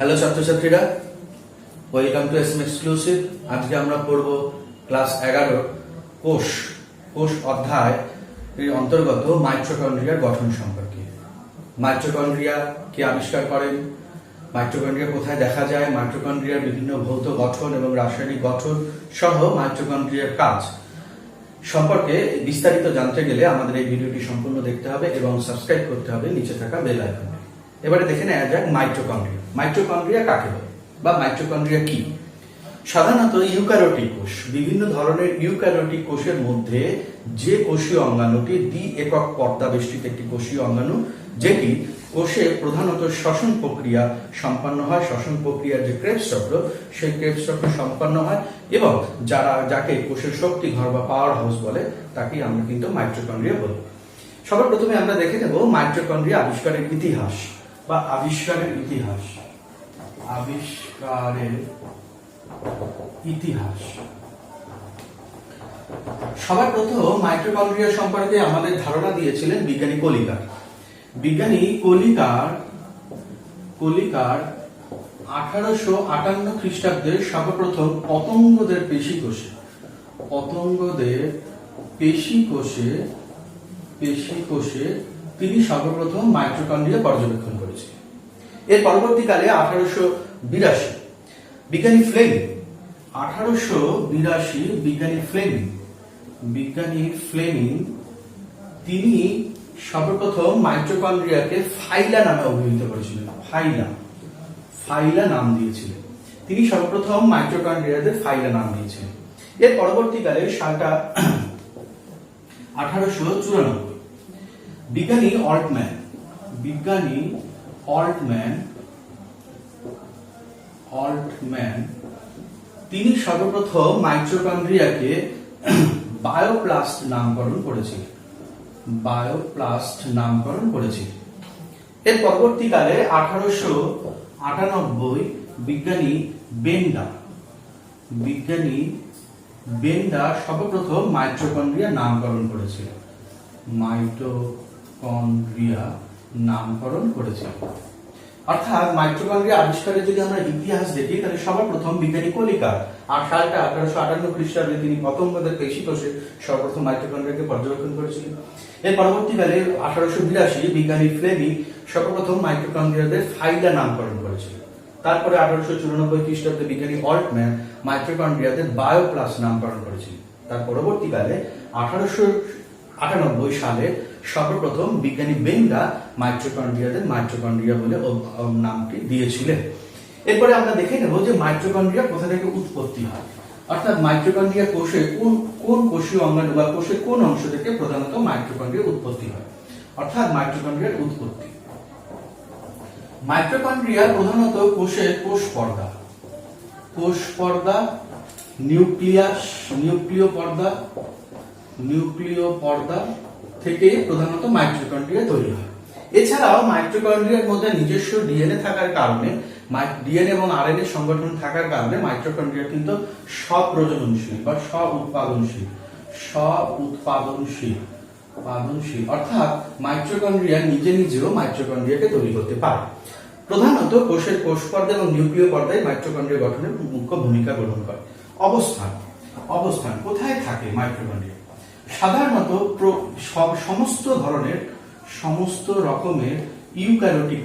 Hello ছাত্রছাত্রীরা, welcome to SM exclusive. আজকে আমরা পড়ব ক্লাস 11 কোষ অধ্যায় এর অন্তর্গত মাইটোকন্ড্রিয়ার গঠন সম্পর্কে। মাইটোকন্ড্রিয়া কে আবিষ্কার করেন, মাইটোকন্ড্রিয়া কোথায় দেখা যায়, মাইটোকন্ড্রিয়ার বিভিন্ন ভৌত গঠন এবং রাসায়নিক গঠন সহ মাইটোকন্ড্রিয়ার কাজ সম্পর্কে বিস্তারিত জানতে গেলে আমাদের এই ভিডিওটি সম্পূর্ণ দেখতে হবে এবং সাবস্ক্রাইব করতে হবে নিচে থাকা বেল আইকনে। এবারে দেখে নেওয়া যাক মাইটোকন্ড্রিয়া। মাইটোকন্ড্রিয়া কাকে বলে বা মাইটোকন্ড্রিয়া কি? সাধারণত ইউক্যারিওটিক কোষ, বিভিন্ন ধরনের ইউক্যারিওটিক কোষের মধ্যে যে কোষীয় অঙ্গাণুটি দ্বি একক পর্দা বেষ্টিত একটি কোষীয় অঙ্গাণু, যেটি কোষে প্রধানত শ্বসন প্রক্রিয়া সম্পন্ন হয়। শ্বসন প্রক্রিয়ার যে ক্রেবস চক্র, সেই ক্রেবস চক্র সম্পন্ন হয় এবং যাকে কোষের শক্তি ঘর বা পাওয়ার হাউস বলে, তাকে আমরা কিন্তু মাইটোকন্ড্রিয়া বলি। সবার প্রথমে আমরা দেখে নেব মাইটোকন্ড্রিয়া আবিষ্কারের ইতিহাস বা আবিষ্কারের ইতিহাস। সবার প্রথম মাইটোকন্ড্রিয়া সম্পর্কে আমাদের ধারণা দিয়েছিলেন বিজ্ঞানী কলিকার। বিজ্ঞানী কলিকার 1858 খ্রিস্টাব্দে সর্বপ্রথম পতঙ্গদের পেশি কোষে তিনি সর্বপ্রথম মাইটোকন্ড্রিয়া পর্যবেক্ষণ করেছিলেন। এর পরবর্তীকালে 1882 বিজ্ঞানী ফ্লেমিং তিনি সর্বপ্রথম মাইটোকন্ড্রিয়াকে ফাইলা নামে অভিহিত করেছিলেন। ফাইলা নাম দিয়েছিলেন তিনি সর্বপ্রথম মাইটোকন্ড্রিয়াদের ফাইলা নাম দিয়েছিলেন। এর পরবর্তীকালে সালটা 1894 বিজ্ঞানী অল্টম্যান তিনি সর্বপ্রথম মাইটোকন্ড্রিয়াকে বায়োপ্লাস্ট নামকরণ করেছিলেন। এর পরবর্তীকালে 1898 বিজ্ঞানী বেন্ডা সর্বপ্রথম মাইটোকন্ড্রিয়া নামকরণ করেছিলেন। অর্থাৎ মাইটোকন্ড্রিয়া আবিষ্কারের যদি আমরা ইতিহাস দেখি, তাহলে সবার প্রথম বিজ্ঞানী কলিকার সালটা 1858 খ্রিস্টাব্দে তিনি পতঙ্গদের পেশি কোষে সর্বপ্রথম মাইটোকন্ড্রিয়াকে পর্যবেক্ষণ করেছিলেন। এর পরবর্তীকালে 1882 বিজ্ঞানী ফ্লেমিং সর্বপ্রথম মাইটোকন্ড্রিয়াদের ফাইলা নামকরণ করেছিলেন। তারপরে 1894 খ্রিস্টাব্দে বিজ্ঞানী অল্টম্যান মাইটোকন্ড্রিয়াদের বায়োপ্লাস্ট নামকরণ করেছিলেন। তার পরবর্তীকালে 1898 সালে সর্বপ্রথম বিজ্ঞানী বেন্ডা মাইটোকন্ড্রিয়াদের মাইটোকন্ড্রিয়া বলে নামটি দিয়েছিলেন। এরপরে আমরা দেখে নেব যে মাইটোকন্ড্রিয়া কোথা থেকে উৎপত্তি হয়, অর্থাৎ মাইটোকন্ড্রিয়া কোষে কোন কোষীয় অঙ্গাণু বা কোষের কোন অংশ থেকে প্রধানত মাইটোকন্ড্রিয়া উৎপত্তি হয়, অর্থাৎ মাইটোকন্ড্রিয়ার উৎপত্তি। মাইটোকন্ড্রিয়া প্রধানত কোষের কোষ পর্দা, নিউক্লিয় পর্দা থেকে প্রধানত মাইটোকন্ড্রিয়া তৈরি হয়। এছাড়াও মাইটোকন্ড্রিয়ার মধ্যে নিজস্ব ডিএনএ থাকার কারণে, ডিএনএ এবং আরএনএ সংগঠন থাকার কারণে মাইটোকন্ড্রিয়া কিন্তু স্বপ্রজননশীল বা স্ব-উৎপাদনশীল, অর্থাৎ মাইটোকন্ড্রিয়া নিজেও মাইটোকন্ড্রিয়াকে তৈরি করতে পারে। প্রধানত কোষের কোষ পর্দা এবং নিউক্লিয় পর্দায় মাইটোকন্ড্রিয়া গঠনে মুখ্য ভূমিকা গ্রহণ করে। অবস্থান কোথায় থাকে মাইটোকন্ড্রিয়া? সাধারণত সমস্ত রকমের ইউক্যারিওটিক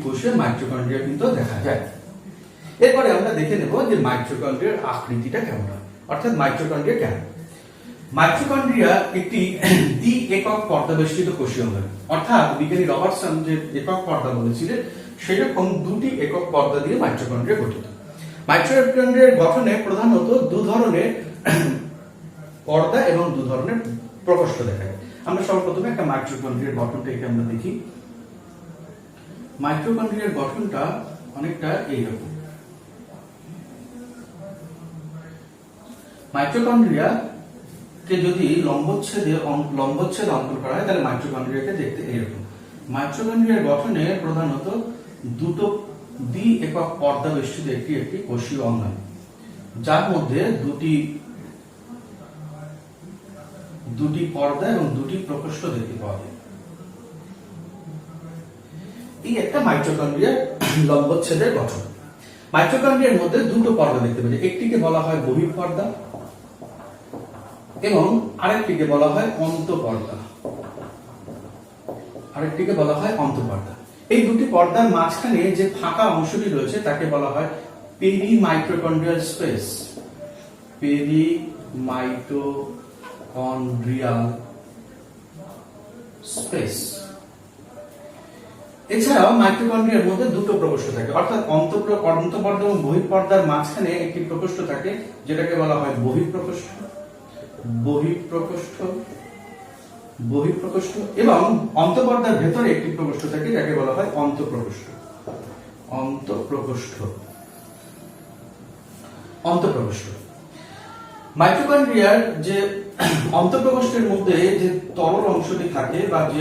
কোষে মাইটোকন্ড্রিয়া কিন্তু দেখা যায়। এরপরে আমরা দেখে নেব যে মাইটোকন্ড্রিয়ার আকৃতিটা কেমন হয়, অর্থাৎ মাইটোকন্ড্রিয়া কেমন। মাইটোকন্ড্রিয়া একটি দ্বি একক পর্দা বেষ্টিত কোষীয় অঙ্গাণু, অর্থাৎ বিজ্ঞানী রবার্টসন যে একক পর্দা বলেছিলেন, সেরকম দুটি একক পর্দা দিয়ে মাইটোকন্ড্রিয়া গঠিত। মাইটোকন্ড্রিয়ার গঠনে প্রধানত দু ধরনের পর্দা এবং দু ধরনের প্রকোষ্ঠ দেখা যায়। আমরা সর্বপ্রথমে একটা মাইটোকন্ড্রিয়ার গঠনটা এটা আমরা দেখি। মাইটোকন্ড্রিয়ার গঠনটা অনেকটা এইরকম। মাইটোকন্ড্রিয়া কে যদি লম্বচ্ছেদ অঙ্কন করা হয়, তাহলে মাইটোকন্ড্রিয়াকে দেখতে এইরকম। মাইটোকন্ড্রিয়ার গঠনে প্রধানত দুটো দ্বি একক পর্দা বেষ্টিত একটি কোষীয় অঙ্গাণু, যার মধ্যে দুটি দুটি পর্দা এবং দুটি প্রকোষ্ঠ দেখতে পাওয়া যায়। এই একটা মাইটোকন্ড্রিয়ার লম্বচ্ছেদের গঠন। মাইটোকন্ড্রিয়ার মধ্যে দুটো পর্দা দেখতে পাওয়া যায়, একটিকে বলা হয় বহিঃপর্দা এবং আরেকটিকে বলা হয় অন্তঃপর্দা। এই দুটি পর্দার মাঝখানে যে ফাঁকা অংশটি রয়েছে তাকে বলা হয় পেরিমাইটোকন্ড্রিয়াল স্পেস। পেরিমাইটোকন্ড্রিয়াল স্পেস। এছাড়াও মাইটোকন্ড্রিয়ার মধ্যে দুটো প্রকোষ্ঠ থাকে, অর্থাৎ অন্তঃপর্দা এবং বহিঃপর্দার মাঝখানে একটি প্রকোষ্ঠ থাকে যেটাকে বলা হয় বহিঃপ্রকোষ্ঠ এবং অন্তঃপর্দার ভেতরে একটি প্রকোষ্ঠ থাকে যাকে বলা হয় অন্তঃপ্রকোষ্ঠ। মাইটোকন্ড্রিয়ার যে অন্তঃপ্রকোষ্ঠের মধ্যে যে তরল অংশটি থাকে বা যে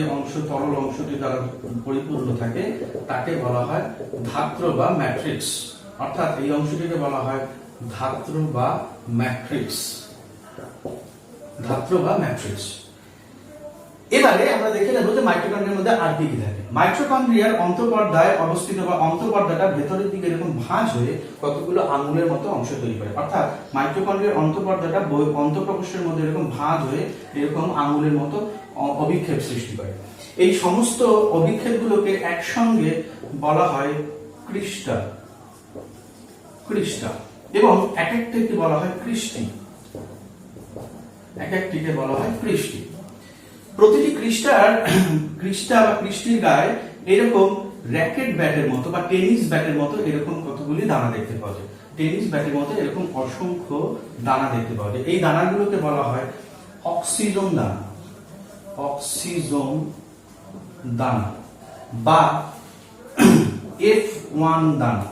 তরল অংশটি দ্বারা পরিপূর্ণ থাকে তাকে বলা হয় ধাত্র বা ম্যাট্রিক্স, অর্থাৎ এই অংশটিকে বলা হয় ধাত্র বা ম্যাট্রিক্স। এবারে আমরা দেখে নেব যে মাইটোকন্ড্রিয়ার মধ্যে আর কি থাকে। মাইটোকন্ড্রিয়ার অন্তঃপর্দায় অবস্থিত বা অন্তঃপর্দাটা ভেতরের দিকে এরকম ভাঁজ হয়ে কতগুলো আঙুলের মতো অংশ তৈরি করে, অর্থাৎ মাইটোকন্ড্রিয়ার অন্তঃপর্দাটা অন্তঃপ্রকোষ্ঠের মধ্যে এরকম ভাঁজ হয়ে এরকম আঙুলের মতো অভিক্ষেপ সৃষ্টি করে। এই সমস্ত অভিক্ষেপগুলোকে একসঙ্গে বলা হয় ক্রিস্টা এবং এক একটিকে বলা হয় ক্রিস্টি। প্রতিটি ক্রিস্টির গায়ে এরকম র‍্যাকেট ব্যাটের মতো বা টেনিস ব্যাটের মতো এরকম কতগুলি দানা দেখতে পাওয়া যায়। টেনিস ব্যাটের মতো এরকম অসংখ্য দানা দেখতে পাওয়া যায়। এই দানাগুলোকে বলা হয় অক্সিজোম দানা বা F1 দানা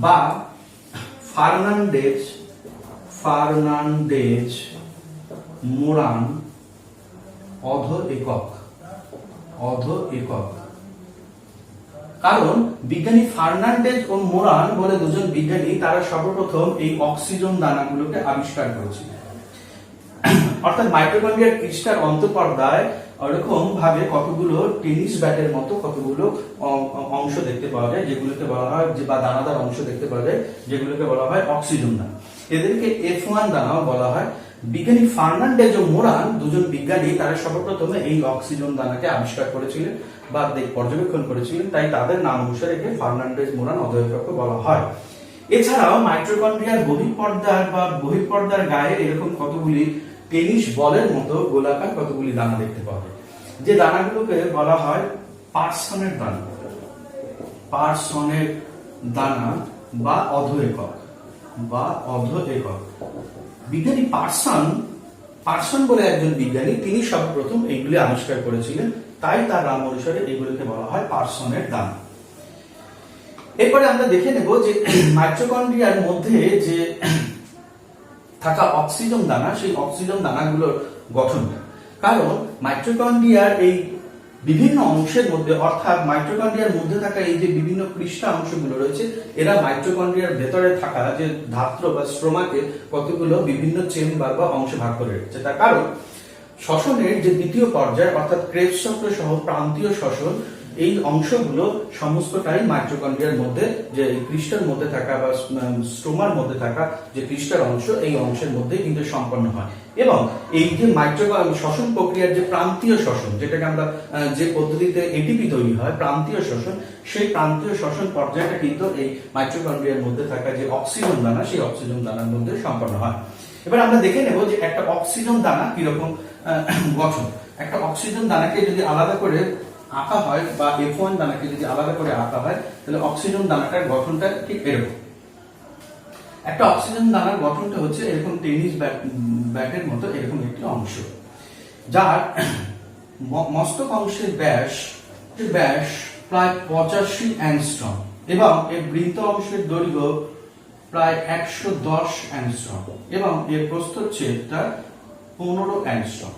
বা ফার্নান্ডেজ মোরান অধ একক। কারণ বিজ্ঞানী ফার্নান্ডেজ ও মোরান বলে দুজন বিজ্ঞানী তারা সর্বপ্রথম এই অক্সিজোম দানাগুলোকে আবিষ্কার করেছিলেন। অর্থাৎ মাইটোকন্ড্রিয়ার ক্রিস্টার অন্তঃপর্দায় এরকম ভাবে কতগুলো টেনিস ব্যাটের মতো কতগুলো অংশ দেখতে পাওয়া যায় যেগুলোকে বলা হয় বা দানাদার অংশ দেখতে পাওয়া যায় যেগুলোকে বলা হয় অক্সিজোম দানা। এদেরকে F1 দানাও বলা হয়। বিজ্ঞানী ফার্নান্ডেজ ও মোরান দুজন বিজ্ঞানী তারা সর্বপ্রথমে এই অক্সিজোম দানাকে আবিষ্কার করেছিলেন বা পর্যবেক্ষণ করেছিলেন, তাই তাদের নাম অনুসারে একে ফার্নান্ডেজ মোরান অধ একক বলা হয়। এছাড়াও মাইটোকন্ড্রিয়ার বহিঃপর্দার গায়ে এরকম কতগুলি টেনিস বলের মতো গোলাকার কতগুলি দানা দেখতে পাওয়া যায়, যে দানাগুলোকে বলা হয় পার্সনের দানা বা অধ একক। বিজ্ঞানী পার্সন বলে একজন বিজ্ঞানী, তিনি সর্বপ্রথম এইগুলি আবিষ্কার করেছিলেন, তাই তার নাম অনুসারে এগুলিকে বলা হয় পার্সনের দানা। এরপরে আমরা দেখে নেব যে মাইটোকন্ড্রিয়ার মধ্যে যে থাকা অক্সিজোম দানা, সেই অক্সিজোম দানাগুলোর গঠন। কারণ মাইটোকন্ড্রিয়ার এই বিভিন্ন অংশের মধ্যে, অর্থাৎ মাইটোকন্ড্রিয়ার মধ্যে থাকা এই যে বিভিন্ন পৃষ্ঠা অংশগুলো রয়েছে, এরা মাইটোকন্ড্রিয়ার ভেতরে থাকা যে ধাত্র বা স্ট্রোমাকে কতগুলো বিভিন্ন চেম্বার বা অংশে ভাগ করে রেখেছে। তার কারণ শ্বসনের যে দ্বিতীয় পর্যায় অর্থাৎ ক্রেবস চক্র সহ প্রান্তীয় শ্বসন, এই অংশগুলো সমস্তটাই মাইটোকন্ড্রিয়ার মধ্যে যে ক্রিস্টার মধ্যে থাকা বা স্ট্রোমার মধ্যে থাকা যে ক্রিস্টার অংশ, এই অংশের মধ্যে কিন্তু সম্পন্ন হয়। এবং এই যে শ্বসন প্রক্রিয়ার যে প্রান্তীয় শ্বসন, যেটাকে আমরা যে পদ্ধতিতে এটিপি তৈরি হয় প্রান্তীয় শ্বসন, সেই প্রান্তীয় শ্বসন পর্যায়টা কিন্তু এই মাইটোকন্ড্রিয়ার মধ্যে থাকা যে অক্সিজোম দানা, সেই অক্সিজোম দানার মধ্যে সম্পন্ন হয়। এবার আমরা দেখে নেব যে একটা অক্সিজোম দানা কিরকম গঠন। একটা অক্সিজোম দানাকে যদি আলাদা করে আঁকা হয় বা F1 দানাকে যদি আলাদা করে আঁকা হয়, তাহলে অক্সিজেন দানাটার গঠনটা ঠিক এরকম। একটা অক্সিজেন দানার গঠনটা হচ্ছে এরকম টেনিস ব্যাটের মতো এরকম একটি অংশ, যার মস্তক অংশের ব্যাস প্রায় 85 অ্যাংস্ট্রম এবং এর বৃন্ত অংশের দৈর্ঘ্য প্রায় 110 অ্যাংস্ট্রম এবং এর প্রস্থচ্ছেদটা 15 অ্যাংস্ট্রম।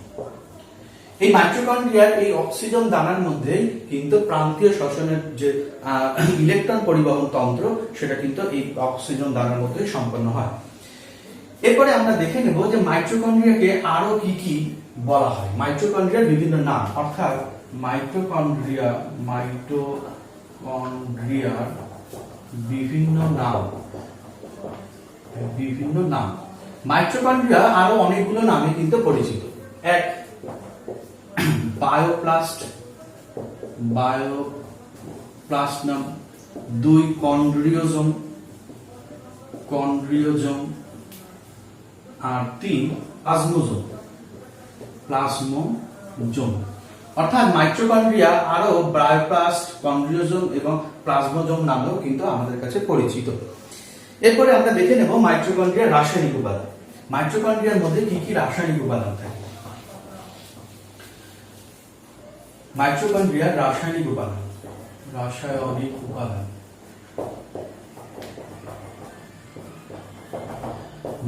এই মাইটোকন্ড্রিয়ার এই অক্সিজেন দানার মধ্যে কিন্তু প্রান্তীয় শ্বসনের যে ইলেকট্রন পরিবহন তন্ত্র, সেটা কিন্তু এই অক্সিজেন দানার মধ্যে সম্পন্ন হয়। এরপরে আমরা দেখে নেব যে মাইটোকন্ড্রিয়াকে আরো কি কি বলা হয়। মাইটোকন্ড্রিয়ার বিভিন্ন নাম, অর্থাৎ মাইটোকন্ড্রিয়ার বিভিন্ন নাম। মাইটোকন্ড্রিয়া আরো অনেকগুলো নামে কিন্তু পরিচিত। এক, বায়োপ্লাস্টম, দুই, কন্ড্রিওজোম, আর তিন, প্লাজমোজোম। অর্থাৎ মাইটোকন্ড্রিয়া আরো বায়োপ্লাস্ট, কন্ড্রিওজোম এবং প্লাজমোজোম নামেও কিন্তু আমাদের কাছে পরিচিত। এরপরে আমরা দেখে নেব মাইটোকন্ড্রিয়ার রাসায়নিক উপাদান। মাইটোকন্ড্রিয়ার মধ্যে কি কি রাসায়নিক উপাদান থাকে। মাইটোকন্ড্রিয়ার রাসায়নিক উপাদান।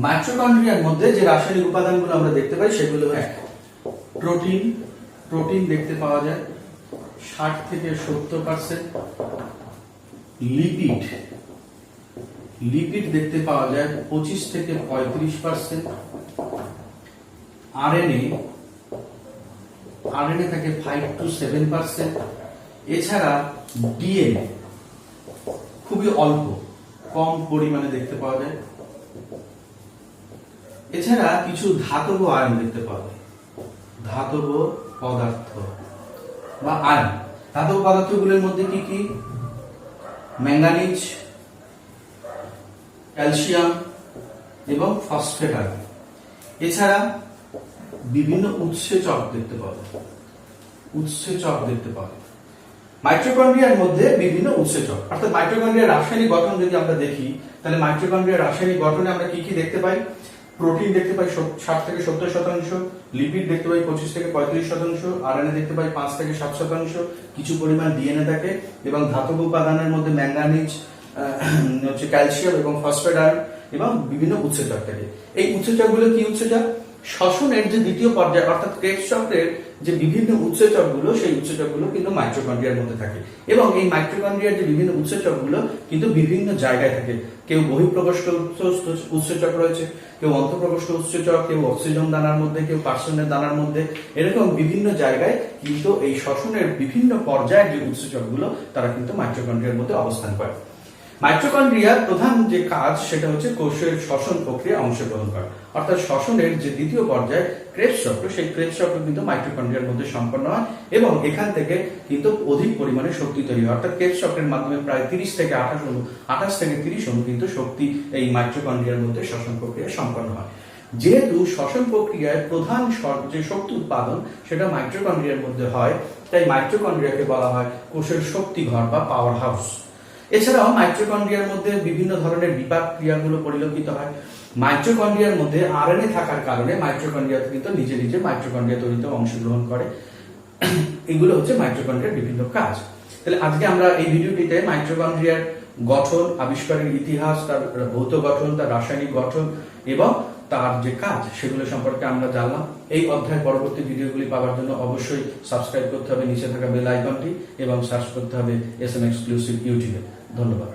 মাইটোকন্ড্রিয়ার মধ্যে যে রাসায়নিক উপাদানগুলো আমরা দেখতে পাই সেগুলো এক, প্রোটিন দেখতে পাওয়া যায় 60 থেকে 70%, লিপিড দেখতে পাওয়া যায় 25 থেকে 35%, আরএনএ থাকে 5 to 7%। এছাড়া ডিএনএ খুবই অল্প, কম পরিমাণে দেখতে পাওয়া যায়। এছাড়া কিছু ধাতব আয়ন দেখতে পাওয়া যায়, ধাতব পদার্থ বা আয়ন। ধাতব পদার্থগুলোর মধ্যে কি কি? ম্যাঙ্গানিজ, ক্যালসিয়াম এবং ফসফেট আয়ন। এছাড়া বিভিন্ন উৎসেচক দেখতে পাওয়া যায়, মাইটোকন্ড্রিয়ার মধ্যে বিভিন্ন উৎসেচক। অর্থাৎ মাইটোকন্ড্রিয়ার রাসায়নিক গঠন যদি আমরা দেখি, তাহলে মাইটোকন্ড্রিয়ার রাসায়নিক গঠনে আমরা কি কি দেখতে পাই? প্রোটিন দেখতে পাই 60 থেকে 70%, লিপিড দেখতে পাই 25 থেকে 35%, আরএনএ দেখতে পাই 5 থেকে 7%, কিছু পরিমাণ ডিএনএ থাকে এবং ধাতব উপাদানের মধ্যে ম্যাঙ্গানিজ, ক্যালসিয়াম এবং ফসফেট আয়ন এবং বিভিন্ন উৎসেচক থাকে। এই উৎসেচকগুলো কি উৎসেচক? শ্বসনের যে দ্বিতীয় পর্যায় অর্থাৎ ক্রেবস চক্রের যে বিভিন্ন উৎসেচকগুলো, সেই উৎসেচকগুলো কিন্তু মাইটোকন্ড্রিয়ার মধ্যে থাকে এবং এই মাইটোকন্ড্রিয়ার যে বিভিন্ন উৎসেচকগুলো কিন্তু বিভিন্ন জায়গায় থাকে। কেউ বহিঃপ্রকোষ্ঠ উৎসেচক রয়েছে, কেউ অন্তঃপ্রকোষ্ঠ উৎসেচক, কেউ অক্সিজেন দানার মধ্যে, কেউ কার্সনের দানার মধ্যে, এরকম বিভিন্ন জায়গায় কিন্তু এই শ্বসনের বিভিন্ন পর্যায়ের যে উৎসেচকগুলো তারা কিন্তু মাইটোকন্ড্রিয়ার মধ্যে অবস্থান করে। মাইটোকন্ড্রিয়ার প্রধান যে কাজ সেটা হচ্ছে কোষের শ্বসন প্রক্রিয়া অংশগ্রহণ করা। অর্থাৎ শ্বসনের যে দ্বিতীয় পর্যায়ে ক্রেবস চক্র, সেই ক্রেবস চক্র কিন্তু মাইটোকন্ড্রিয়ার মধ্যে সম্পন্ন হয় এবং এখান থেকে কিন্তু অধিক পরিমাণে শক্তি তৈরি হয়। অর্থাৎ ক্রেবস চক্রের মাধ্যমে প্রায় 30 থেকে 28 থেকে 30 অণু কিন্তু শক্তি এই মাইটোকন্ড্রিয়ার মধ্যে শ্বসন প্রক্রিয়া সম্পন্ন হয়। যেহেতু শ্বসন প্রক্রিয়ায় প্রধান যে শক্তি উৎপাদন সেটা মাইটোকন্ড্রিয়ার মধ্যে হয়, তাই মাইটোকন্ড্রিয়াকে বলা হয় কোষের শক্তি ঘর বা পাওয়ার হাউস। এছাড়াও মাইটোকন্ড্রিয়ার মধ্যে বিভিন্ন ধরনের বিপাক ক্রিয়াগুলো পরিলক্ষিত হয়। মাইটোকন্ড্রিয়ার মধ্যে আরএনএ থাকার কারণে মাইটোকন্ড্রিয়া কিন্তু নিজে নিজে মাইটোকন্ড্রিয়া তৈরিতে অংশগ্রহণ করে। এগুলো হচ্ছে মাইটোকন্ড্রিয়ার বিভিন্ন কাজ। তাহলে আজকে আমরা এই ভিডিওটিতে মাইটোকন্ড্রিয়ার গঠন, আবিষ্কারের ইতিহাস, তার ভৌত গঠন, তার রাসায়নিক গঠন এবং তার যে কাজ সেগুলো সম্পর্কে আমরা জানলাম। এই অধ্যায়ের পরবর্তী ভিডিওগুলি পাওয়ার জন্য অবশ্যই সাবস্ক্রাইব করতে হবে নিচে থাকা বেল আইকনটি এবং সার্চ করতে হবে SM এক্সক্লুসিভ ইউটিউবে। ধন্যবাদ।